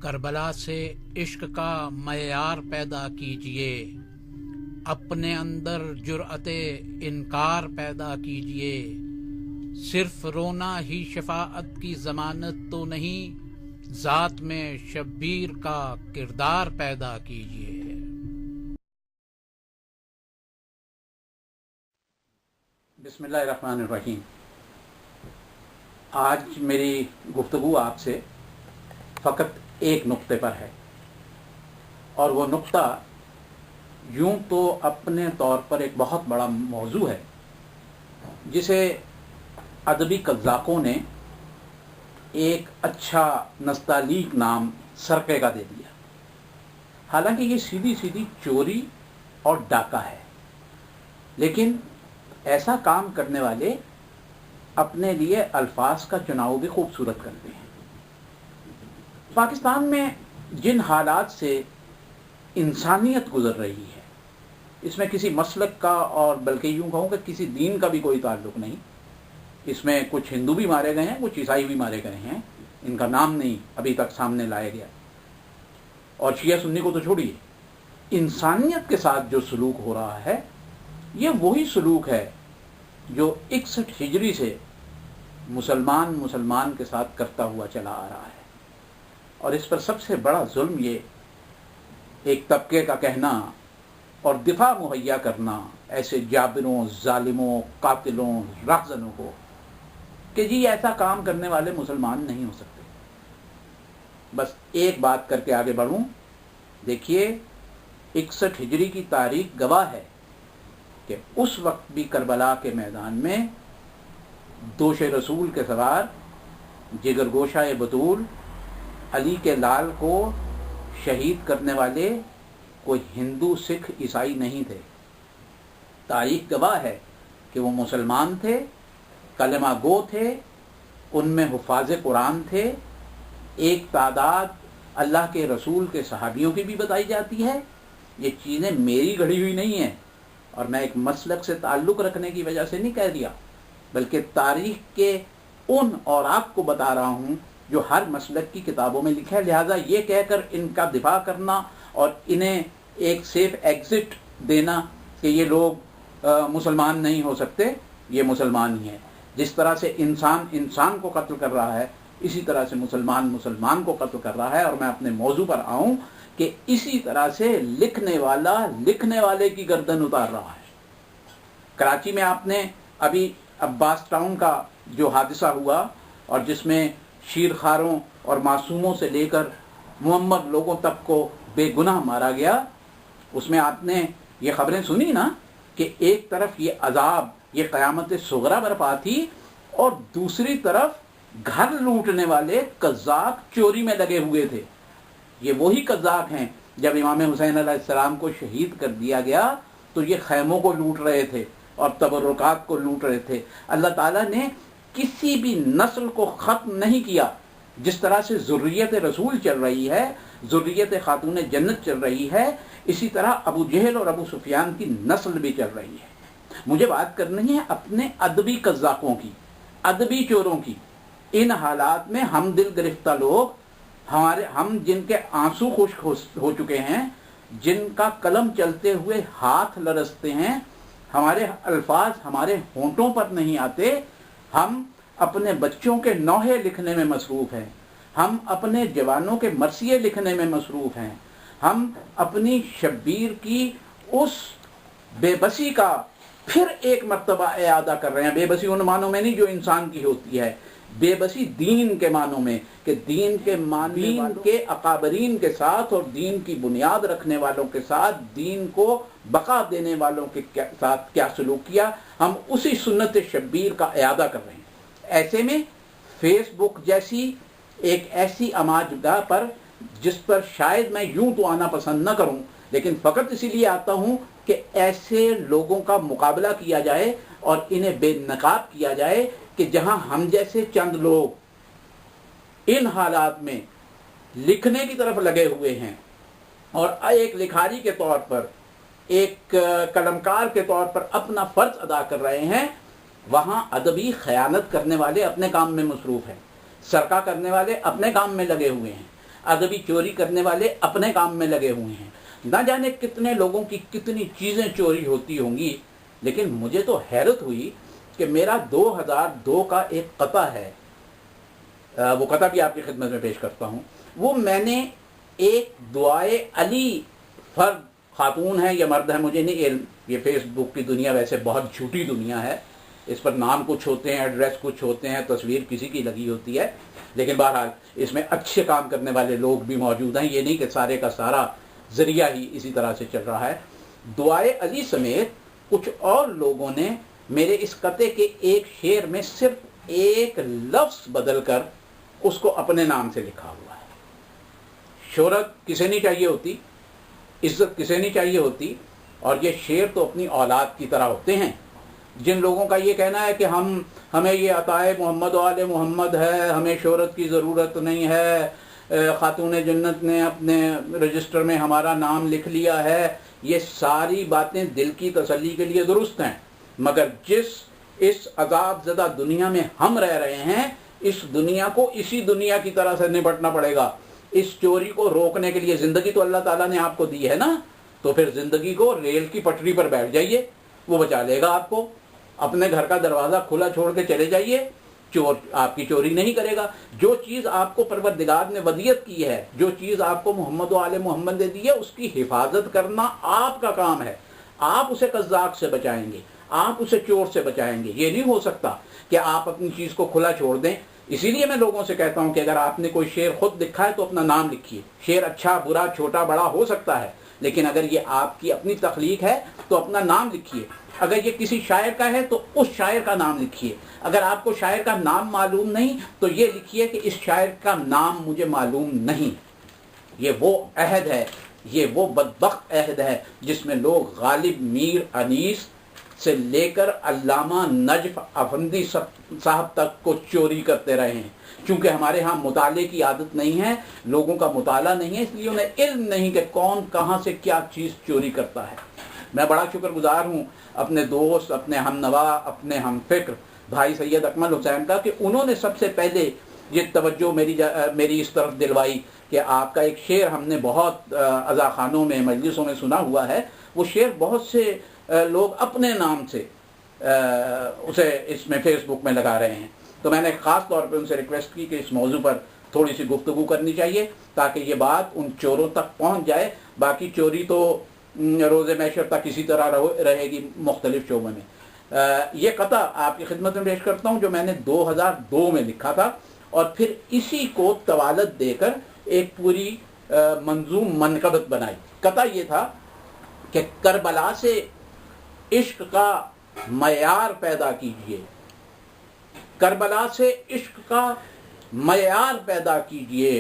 کربلا سے عشق کا معیار پیدا کیجئے، اپنے اندر جرأت انکار پیدا کیجئے، صرف رونا ہی شفاعت کی ضمانت تو نہیں، ذات میں شبیر کا کردار پیدا کیجئے۔ بسم اللہ الرحمن الرحیم۔ آج میری گفتگو آپ سے فقط ایک نقطے پر ہے، اور وہ نقطہ یوں تو اپنے طور پر ایک بہت بڑا موضوع ہے جسے ادبی قذاقوں نے ایک اچھا نستعلیق نام سرقے کا دے دیا۔ حالانکہ یہ سیدھی سیدھی چوری اور ڈاکہ ہے، لیکن ایسا کام کرنے والے اپنے لیے الفاظ کا چناؤ بھی خوبصورت کرتے ہیں۔ پاکستان میں جن حالات سے انسانیت گزر رہی ہے، اس میں کسی مسلک کا اور بلکہ یوں کہوں کہ کسی دین کا بھی کوئی تعلق نہیں۔ اس میں کچھ ہندو بھی مارے گئے ہیں، کچھ عیسائی بھی مارے گئے ہیں، ان کا نام نہیں ابھی تک سامنے لایا گیا، اور شیعہ سنی کو تو چھوڑیے۔ انسانیت کے ساتھ جو سلوک ہو رہا ہے یہ وہی سلوک ہے جو 61 ہجری سے مسلمان کے ساتھ کرتا ہوا چلا آ رہا ہے۔ اور اس پر سب سے بڑا ظلم یہ ایک طبقے کا کہنا اور دفاع مہیا کرنا ایسے جابروں، ظالموں، قاتلوں، راہزنوں کو کہ جی ایسا کام کرنے والے مسلمان نہیں ہو سکتے۔ بس ایک بات کر کے آگے بڑھوں۔ دیکھیے 61 ہجری کی تاریخ گواہ ہے کہ اس وقت بھی کربلا کے میدان میں دوش رسول کے سوار جگر گوشہ بطول علی کے لال کو شہید کرنے والے کوئی ہندو، سکھ، عیسائی نہیں تھے۔ تاریخ گواہ ہے کہ وہ مسلمان تھے، کلمہ گو تھے، ان میں حفاظ قرآن تھے۔ ایک تعداد اللہ کے رسول کے صحابیوں کی بھی بتائی جاتی ہے۔ یہ چیزیں میری گھڑی ہوئی نہیں ہیں، اور میں ایک مسلک سے تعلق رکھنے کی وجہ سے نہیں کہہ دیا، بلکہ تاریخ کے ان اوراق کو بتا رہا ہوں جو ہر مسلک کی کتابوں میں لکھا ہے۔ لہٰذا یہ کہہ کر ان کا دفاع کرنا اور انہیں ایک سیف ایگزٹ دینا کہ یہ لوگ مسلمان نہیں ہو سکتے، یہ مسلمان ہی ہیں۔ جس طرح سے انسان کو قتل کر رہا ہے، اسی طرح سے مسلمان کو قتل کر رہا ہے۔ اور میں اپنے موضوع پر آؤں کہ اسی طرح سے لکھنے والے کی گردن اتار رہا ہے۔ کراچی میں آپ نے ابھی عباس ٹاؤن کا جو حادثہ ہوا اور جس میں شیرخواروں اور معصوموں سے لے کر معمر لوگوں تک کو بے گناہ مارا گیا، اس میں آپ نے یہ خبریں سنی نا کہ ایک طرف یہ عذاب، یہ قیامت صغریٰ برپا تھی، اور دوسری طرف گھر لوٹنے والے قذاق چوری میں لگے ہوئے تھے۔ یہ وہی قذاق ہیں جب امام حسین علیہ السلام کو شہید کر دیا گیا تو یہ خیموں کو لوٹ رہے تھے اور تبرکات کو لوٹ رہے تھے۔ اللہ تعالیٰ نے کسی بھی نسل کو ختم نہیں کیا۔ جس طرح سے ذریت رسول چل رہی ہے، ذریت خاتون جنت چل رہی ہے، اسی طرح ابو جہل اور ابو سفیان کی نسل بھی چل رہی ہے۔ مجھے بات کرنی ہے اپنے ادبی قذاقوں کی، ادبی چوروں کی۔ ان حالات میں ہم دل گرفتہ لوگ، ہم جن کے آنسو خشک ہو چکے ہیں، جن کا قلم چلتے ہوئے ہاتھ لرزتے ہیں، ہمارے الفاظ ہمارے ہونٹوں پر نہیں آتے، ہم اپنے بچوں کے نوحے لکھنے میں مصروف ہیں، ہم اپنے جوانوں کے مرثیے لکھنے میں مصروف ہیں، ہم اپنی شبیر کی اس بے بسی کا پھر ایک مرتبہ اعادہ کر رہے ہیں۔ بے بسی ان معنوں میں نہیں جو انسان کی ہوتی ہے، بے بسی دین کے معنوں میں کہ دین کے ماننے والوں کے اکابرین کے ساتھ اور دین کی بنیاد رکھنے والوں کے ساتھ، دین کو بقا دینے والوں کے ساتھ کیا سلوک کیا، ہم اسی سنت شبیر کا اعادہ کر رہے ہیں۔ ایسے میں فیس بک جیسی ایک ایسی اماج گاہ پر، جس پر شاید میں یوں تو آنا پسند نہ کروں، لیکن فقط اسی لیے آتا ہوں کہ ایسے لوگوں کا مقابلہ کیا جائے اور انہیں بے نقاب کیا جائے کہ جہاں ہم جیسے چند لوگ ان حالات میں لکھنے کی طرف لگے ہوئے ہیں اور ایک لکھاری کے طور پر، ایک قلمکار کے طور پر اپنا فرض ادا کر رہے ہیں، وہاں ادبی خیانت کرنے والے اپنے کام میں مصروف ہیں، سرقہ کرنے والے اپنے کام میں لگے ہوئے ہیں۔ ادبی چوری کرنے والے اپنے کام میں لگے ہوئے ہیں، نہ جانے کتنے لوگوں کی کتنی چیزیں چوری ہوتی ہوں گی، لیکن مجھے تو حیرت ہوئی کہ میرا 2002 کا ایک قطع ہے، وہ قطع بھی آپ کی خدمت میں پیش کرتا ہوں۔ وہ میں نے ایک دعائے علی فرد، خاتون ہے یا مرد ہے مجھے نہیں علم، یہ فیس بک کی دنیا ویسے بہت جھوٹی دنیا ہے، اس پر نام کچھ ہوتے ہیں، ایڈریس کچھ ہوتے ہیں، تصویر کسی کی لگی ہوتی ہے، لیکن بہرحال اس میں اچھے کام کرنے والے لوگ بھی موجود ہیں، یہ نہیں کہ سارے کا سارا ذریعہ ہی اسی طرح سے چل رہا ہے۔ دعائے علی سمیت کچھ اور لوگوں نے میرے اس قطعے کے ایک شعر میں صرف ایک لفظ بدل کر اس کو اپنے نام سے لکھا ہوا ہے۔ شہرت کسے نہیں چاہیے ہوتی، عزت کسے نہیں چاہیے ہوتی، اور یہ شعر تو اپنی اولاد کی طرح ہوتے ہیں۔ جن لوگوں کا یہ کہنا ہے کہ ہمیں یہ عطائے محمد و آل محمد ہے، ہمیں شہرت کی ضرورت نہیں ہے، خاتون جنت نے اپنے رجسٹر میں ہمارا نام لکھ لیا ہے، یہ ساری باتیں دل کی تسلی کے لیے درست ہیں، مگر اس عذاب زدہ دنیا میں ہم رہ رہے ہیں، اس دنیا کو اسی دنیا کی طرح سے نپٹنا پڑے گا۔ اس چوری کو روکنے کے لیے زندگی تو اللہ تعالیٰ نے آپ کو دی ہے نا، تو پھر زندگی کو ریل کی پٹری پر بیٹھ جائیے، وہ بچا لے گا آپ کو۔ اپنے گھر کا دروازہ کھلا چھوڑ کے چلے جائیے، چور آپ کی چوری نہیں کرے گا۔ جو چیز آپ کو پروردگار نے ودیعت کی ہے، جو چیز آپ کو محمد و آل محمد نے دی ہے، اس کی حفاظت کرنا آپ کا کام ہے۔ آپ اسے قذاق سے بچائیں گے، آپ اسے چور سے بچائیں گے۔ یہ نہیں ہو سکتا کہ آپ اپنی چیز کو کھلا چھوڑ دیں۔ اسی لیے میں لوگوں سے کہتا ہوں کہ اگر آپ نے کوئی شعر خود لکھا ہے تو اپنا نام لکھیے۔ شعر اچھا برا چھوٹا بڑا ہو سکتا ہے، لیکن اگر یہ آپ کی اپنی تخلیق ہے تو اپنا نام لکھیے۔ اگر یہ کسی شاعر کا ہے تو اس شاعر کا نام لکھیے۔ اگر آپ کو شاعر کا نام معلوم نہیں تو یہ لکھیے کہ اس شاعر کا نام مجھے معلوم نہیں۔ یہ وہ عہد ہے، یہ وہ بدبخت عہد ہے جس میں لوگ غالب میر انیس سے لے کر علامہ نجف افندی صاحب تک کو چوری کرتے رہے ہیں۔ چونکہ ہمارے ہاں مطالعے کی عادت نہیں ہے، لوگوں کا مطالعہ نہیں ہے، اس لیے انہیں علم نہیں کہ کون کہاں سے کیا چیز چوری کرتا ہے۔ میں بڑا شکر گزار ہوں اپنے دوست، اپنے ہم نوا، اپنے ہم فکر بھائی سید اکمل حسین کا کہ انہوں نے سب سے پہلے یہ توجہ میری اس طرف دلوائی کہ آپ کا ایک شعر ہم نے بہت عزاخانوں میں مجلسوں میں سنا ہوا ہے، وہ شعر بہت سے لوگ اپنے نام سے اسے اس میں فیس بک میں لگا رہے ہیں۔ تو میں نے خاص طور پہ ان سے ریکویسٹ کی کہ اس موضوع پر تھوڑی سی گفتگو کرنی چاہیے تاکہ یہ بات ان چوروں تک پہنچ جائے۔ باقی چوری تو روز محشر تک اسی طرح رہے گی مختلف شعبوں میں۔ یہ قطع آپ کی خدمت میں پیش کرتا ہوں جو میں نے 2002 میں لکھا تھا، اور پھر اسی کو توالت دے کر ایک پوری منظوم منقبت بنائی۔ قطع یہ تھا کہ کربلا سے عشق کا معیار پیدا کیجئے، کربلا سے عشق کا معیار پیدا کیجئے،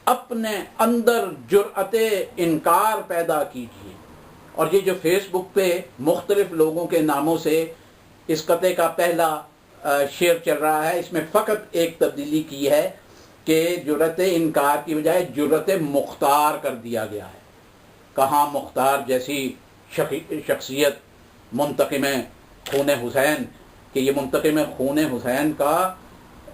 اپنے اندر جرأت انکار پیدا کیجئے۔ اور یہ جو فیس بک پہ مختلف لوگوں کے ناموں سے اس قطعے کا پہلا شعر چل رہا ہے، اس میں فقط ایک تبدیلی کی ہے کہ جرأت انکار کی بجائے جرأت مختار کر دیا گیا ہے۔ کہاں مختار جیسی شخصیت منتقم خون حسین، کہ یہ منتقم خون حسین کا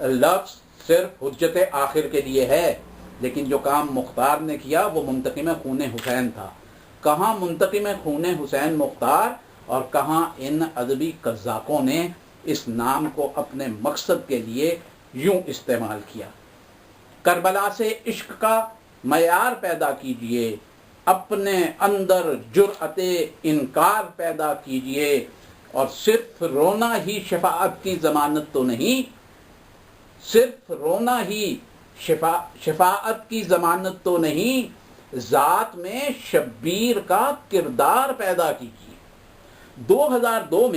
لفظ صرف حجت آخر کے لیے ہے، لیکن جو کام مختار نے کیا وہ منتقم خون حسین تھا۔ کہاں منتقم خون حسین مختار اور کہاں ان ادبی قذاقوں نے اس نام کو اپنے مقصد کے لیے یوں استعمال کیا۔ کربلا سے عشق کا معیار پیدا کیجئے، اپنے اندر جرأت انکار پیدا کیجئے، اور صرف رونا ہی شفاعت کی ضمانت تو نہیں، صرف رونا ہی شفاعت کی ضمانت تو نہیں، ذات میں شبیر کا کردار پیدا کیجئے۔ 2002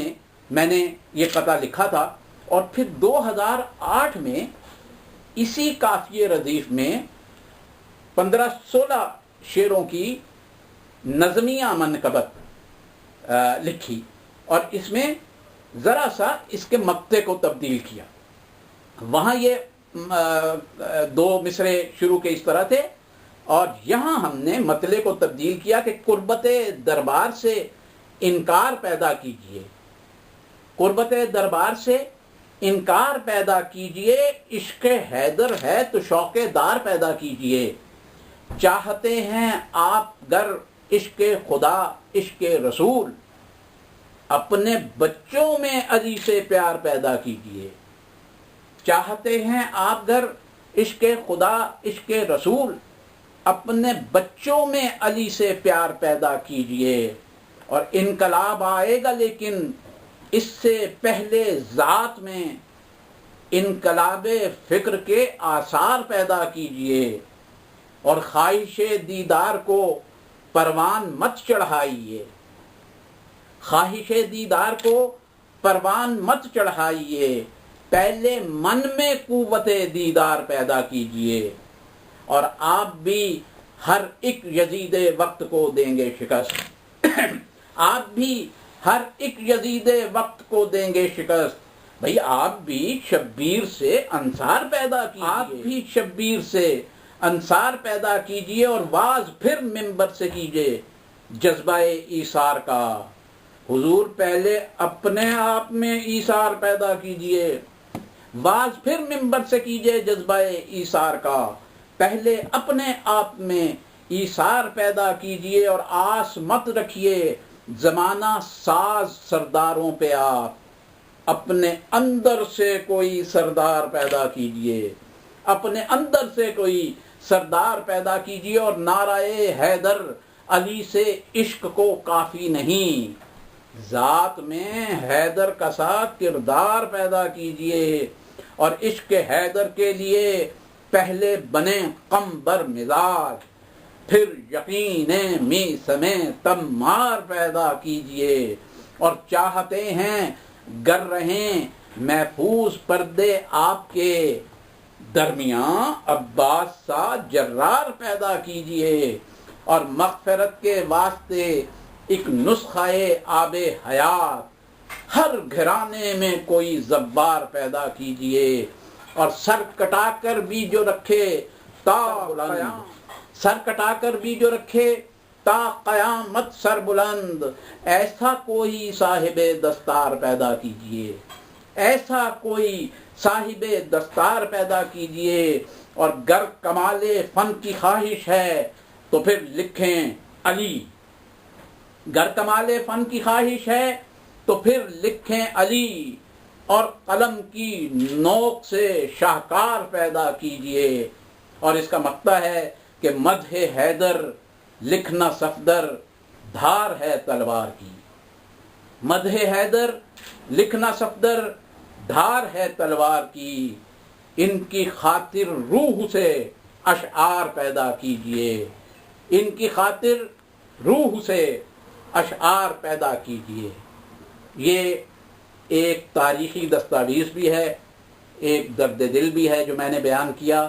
میں نے یہ قطع لکھا تھا، اور پھر 2008 میں اسی قافیہ ردیف میں 15-16 شعروں کی نظمیہ منقبت لکھی، اور اس میں ذرا سا اس کے مقطع کو تبدیل کیا۔ وہاں یہ 2 مصرے شروع کے اس طرح تھے، اور یہاں ہم نے مطلع کو تبدیل کیا کہ قربت دربار سے انکار پیدا کیجئے، قربت دربار سے انکار پیدا کیجئے، عشق حیدر ہے تو شوق دار پیدا کیجئے۔ چاہتے ہیں آپ گر عشق خدا عشق رسول، اپنے بچوں میں علی سے پیار پیدا کیجئے۔ چاہتے ہیں آپ گر عشق خدا عشق رسول، اپنے بچوں میں علی سے پیار پیدا کیجئے۔ اور انقلاب آئے گا لیکن اس سے پہلے ذات میں انقلاب فکر کے آثار پیدا کیجئے۔ اور خواہش دیدار کو پروان مت چڑھائیے، خواہش دیدار کو پروان مت چڑھائیے، پہلے من میں قوت دیدار پیدا کیجئے۔ اور آپ بھی ہر ایک یزید وقت کو دیں گے شکست، آپ بھی ہر ایک یزید وقت کو دیں گے شکست۔ بھئی آپ بھی شبیر سے انصار پیدا کیجئے، آپ بھی شبیر سے انصار پیدا کیجئے، اور واز پھر منبر سے کیجئے جذبہ ایثار کا۔ حضور پہلے اپنے آپ میں ایثار پیدا کیجئے، واز پھر منبر سے کیجئے جذبہ ایثار کا۔ پہلے اپنے آپ میں ایثار پیدا کیجئے، اور آس مت رکھیے زمانہ ساز سرداروں پہ آپ، اپنے اندر سے کوئی سردار پیدا کیجئے، اپنے اندر سے کوئی سردار پیدا کیجئے۔ اور نعرہ حیدر علی سے عشق کو کافی نہیں، ذات میں حیدر کا ساتھ کردار پیدا کیجئے۔ اور عشق حیدر کے لیے پہلے بنے قمبر مزاج، پھر یقین می سمے تمار پیدا کیجئے۔ اور چاہتے ہیں گر رہیں محفوظ پردے آپ کے، درمیان عباس سا جرار پیدا کیجئے۔ اور مغفرت کے واسطے ایک نسخہ آب حیات، ہر گھرانے میں کوئی زوار پیدا کیجئے۔ اور سر کٹا کر بھی جو رکھے تا سر کٹا کر بھی جو رکھے تا قیامت سر بلند، ایسا کوئی صاحب دستار پیدا کیجئے، ایسا کوئی صاحب دستار پیدا کیجئے۔ اور گر کمال فن کی خواہش ہے تو پھر لکھیں علی، گر کمال فن کی خواہش ہے تو پھر لکھیں علی، اور قلم کی نوک سے شاہکار پیدا کیجئے۔ اور اس کا مقطع ہے کہ مدح حیدر لکھنا صفدر دھار ہے تلوار کی، مدح حیدر لکھنا صفدر دھار ہے تلوار کی، ان کی خاطر روح سے اشعار پیدا کیجئے، ان کی خاطر روح سے اشعار پیدا کیجئے۔ یہ ایک تاریخی دستاویز بھی ہے، ایک درد دل بھی ہے جو میں نے بیان کیا۔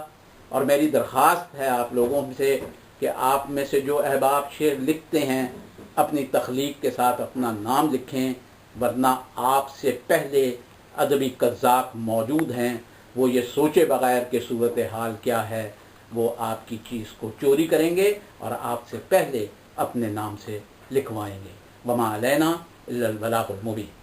اور میری درخواست ہے آپ لوگوں سے کہ آپ میں سے جو احباب شعر لکھتے ہیں اپنی تخلیق کے ساتھ اپنا نام لکھیں، ورنہ آپ سے پہلے ادبی قذاق موجود ہیں، وہ یہ سوچے بغیر کہ صورتحال کیا ہے وہ آپ کی چیز کو چوری کریں گے اور آپ سے پہلے اپنے نام سے لکھوائیں گے۔ وما علینا الا البلاغ المبین۔